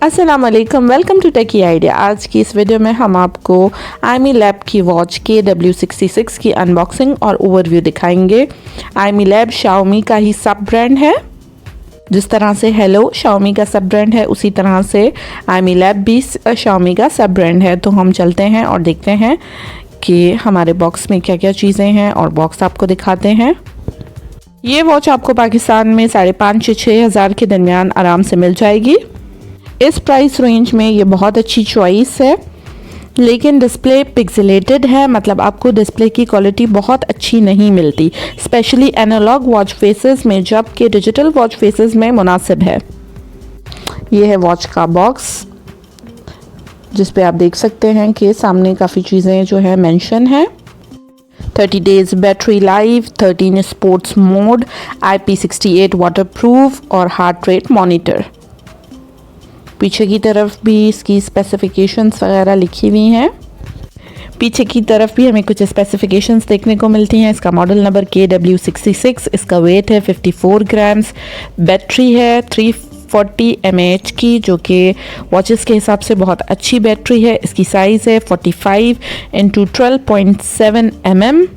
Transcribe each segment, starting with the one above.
अस्सलाम वालेकुम, welcome to techy idea. आज की इस वीडियो में हम आपको आईमी लैब की वॉच KW66 की अनबॉक्सिंग और ओवरव्यू दिखाएंगे। आईमी लैब शाओमी का ही सब ब्रांड है। जिस तरह से हेलो शाओमी का सब ब्रांड है, उसी तरह से आईमी लैब भी शाओमी का सब ब्रांड है। तो हम चलते हैं और देखते हैं कि हमारे बॉक्स में क्या क्या चीज़ें हैं और बॉक्स आपको दिखाते हैं। ये वॉच आपको पाकिस्तान में 5,500 से 6,000 के दरमियान आराम से मिल जाएगी। इस प्राइस रेंज में ये बहुत अच्छी चॉइस है, लेकिन डिस्प्ले पिक्सेलेटेड है, मतलब आपको डिस्प्ले की क्वालिटी बहुत अच्छी नहीं मिलती, स्पेशली एनालॉग वॉच फेसेस में, जबकि डिजिटल वॉच फेसेस में मुनासिब है। ये है वॉच का बॉक्स, जिस पे आप देख सकते हैं कि सामने काफ़ी चीज़ें जो है मेंशन है। 30 days battery life, 13 sports mode, IP68 waterproof और हार्ट रेट मॉनिटर। पीछे की तरफ भी इसकी स्पेसिफिकेशंस वगैरह लिखी हुई हैं। पीछे की तरफ भी हमें कुछ स्पेसिफिकेशंस देखने को मिलती हैं। इसका मॉडल नंबर KW66, इसका वेट है 54 ग्राम्स, बैटरी है 340 mAh की, जो कि वॉचेस के हिसाब से बहुत अच्छी बैटरी है। इसकी साइज़ है 45 × 12.7 mm।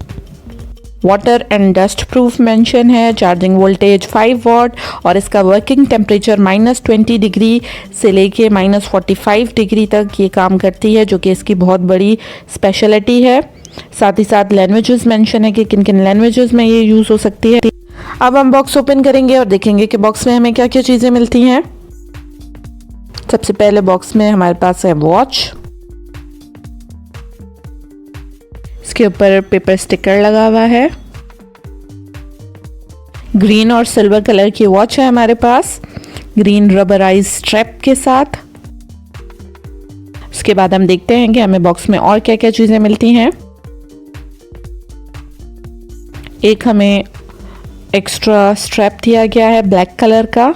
Water and dust proof mention है। चार्जिंग वोल्टेज 5 वाट और इसका वर्किंग टेम्परेचर -20 डिग्री से लेके -45 डिग्री तक ये काम करती है, जो कि इसकी बहुत बड़ी स्पेशलिटी है। साथ ही साथ लैंग्वेजेस मेंशन है कि किन किन लैंग्वेजेस में ये यूज़ हो सकती है। अब हम बॉक्स ओपन करेंगे और देखेंगे कि बॉक्स में हमें क्या क्या चीज़ें मिलती हैं। सबसे पहले बॉक्स में हमारे पास है वॉच। इसके ऊपर पेपर स्टिकर लगा हुआ है। ग्रीन और सिल्वर कलर की वॉच है हमारे पास, ग्रीन रबराइज स्ट्रैप के साथ। इसके बाद हम देखते हैं कि हमें बॉक्स में और क्या क्या चीजें मिलती हैं। एक हमें एक्स्ट्रा स्ट्रैप दिया गया है ब्लैक कलर का,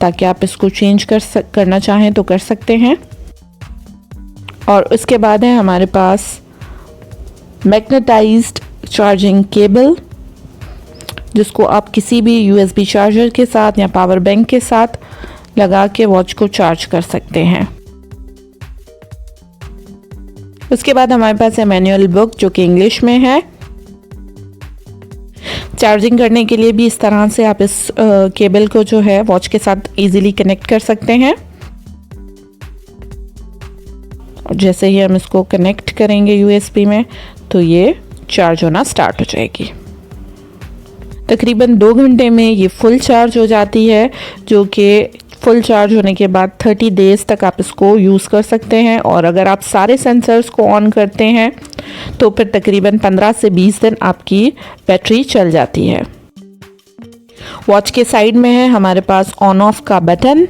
ताकि आप इसको चेंज करना चाहें तो कर सकते हैं। और उसके बाद है हमारे पास मैग्नेटाइज्ड चार्जिंग केबल, जिसको आप किसी भी USB चार्जर के साथ या पावर बैंक के साथ लगा के वॉच को चार्ज कर सकते हैं। उसके बाद हमारे पास है मैनुअल बुक, जो कि इंग्लिश में है। चार्जिंग करने के लिए भी इस तरह से आप इस केबल को जो है वॉच के साथ इजीली कनेक्ट कर सकते हैं। और जैसे ही हम इसको कनेक्ट करेंगे USB में, तो ये चार्ज होना स्टार्ट हो जाएगी। तकरीबन 2 घंटे में ये फुल चार्ज हो जाती है, जो कि फुल चार्ज होने के बाद 30 डेज तक आप इसको यूज़ कर सकते हैं। और अगर आप सारे सेंसर्स को ऑन करते हैं तो फिर तकरीबन 15 से 20 दिन आपकी बैटरी चल जाती है। वॉच के साइड में है हमारे पास ऑन ऑफ का बटन,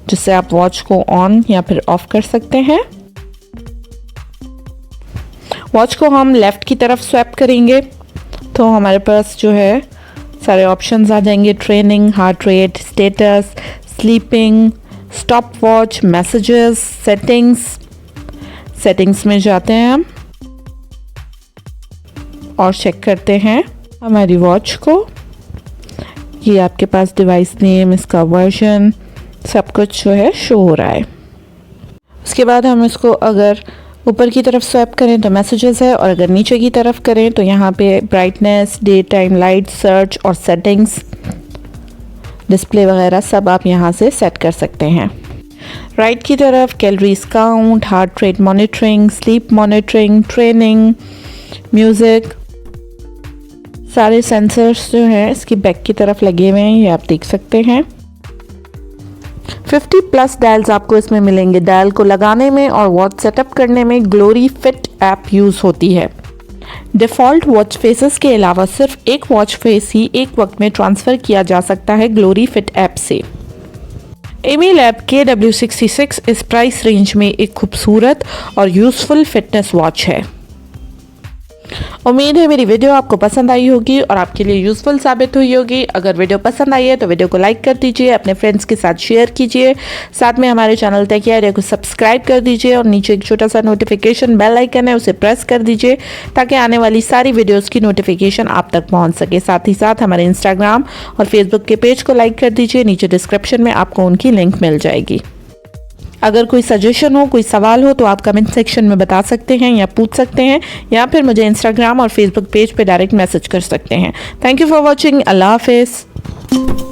जिससे आप वॉच को ऑन या फिर ऑफ कर सकते हैं। वॉच को हम लेफ़्ट की तरफ स्वैप करेंगे तो हमारे पास जो है सारे ऑप्शंस आ जाएंगे। Training, heart rate, status, sleeping, stop watch, messages, settings में जाते हैं हम और चेक करते हैं हमारी वॉच को। ये आपके पास डिवाइस नेम, इसका वर्जन, सब कुछ जो है शो हो रहा है। उसके बाद हम इसको अगर ऊपर की तरफ स्वैप करें तो मैसेजेस है, और अगर नीचे की तरफ करें तो यहाँ पे brightness, day time light, search और सेटिंग्स, डिस्प्ले वगैरह सब आप यहाँ से सेट कर सकते हैं। राइट की तरफ calories count, heart rate monitoring, sleep monitoring, training, music, सारे सेंसर्स जो हैं इसकी बैक की तरफ लगे हुए हैं, ये आप देख सकते हैं। 50+ डायल्स आपको इसमें मिलेंगे। डायल को लगाने में और वॉच सेटअप करने में ग्लोरी फिट ऐप यूज़ होती है। डिफ़ॉल्ट वॉच फेसेस के अलावा सिर्फ एक वॉच फेस ही एक वक्त में ट्रांसफ़र किया जा सकता है ग्लोरी फिट ऐप से। आईमी लैब KW66 इस प्राइस रेंज में एक खूबसूरत और यूज़फुल फिटनेस वॉच है। उम्मीद है मेरी वीडियो आपको पसंद आई होगी और आपके लिए यूज़फुल साबित हुई होगी। अगर वीडियो पसंद आई है तो वीडियो को लाइक कर दीजिए, अपने फ्रेंड्स के साथ शेयर कीजिए, साथ में हमारे चैनल टेकी आइडिया को सब्सक्राइब कर दीजिए और नीचे एक छोटा सा नोटिफिकेशन बेल आइकन है, उसे प्रेस कर दीजिए ताकि आने वाली सारी वीडियोज़ की नोटिफिकेशन आप तक पहुँच सके। साथ ही साथ हमारे इंस्टाग्राम और फेसबुक के पेज को लाइक कर दीजिए, नीचे डिस्क्रिप्शन में आपको उनकी लिंक मिल जाएगी। अगर कोई सजेशन हो, कोई सवाल हो तो आप कमेंट सेक्शन में बता सकते हैं या पूछ सकते हैं, या फिर मुझे इंस्टाग्राम और फेसबुक पेज पे डायरेक्ट मैसेज कर सकते हैं। Thank you for watching. अल्लाह हाफिज़।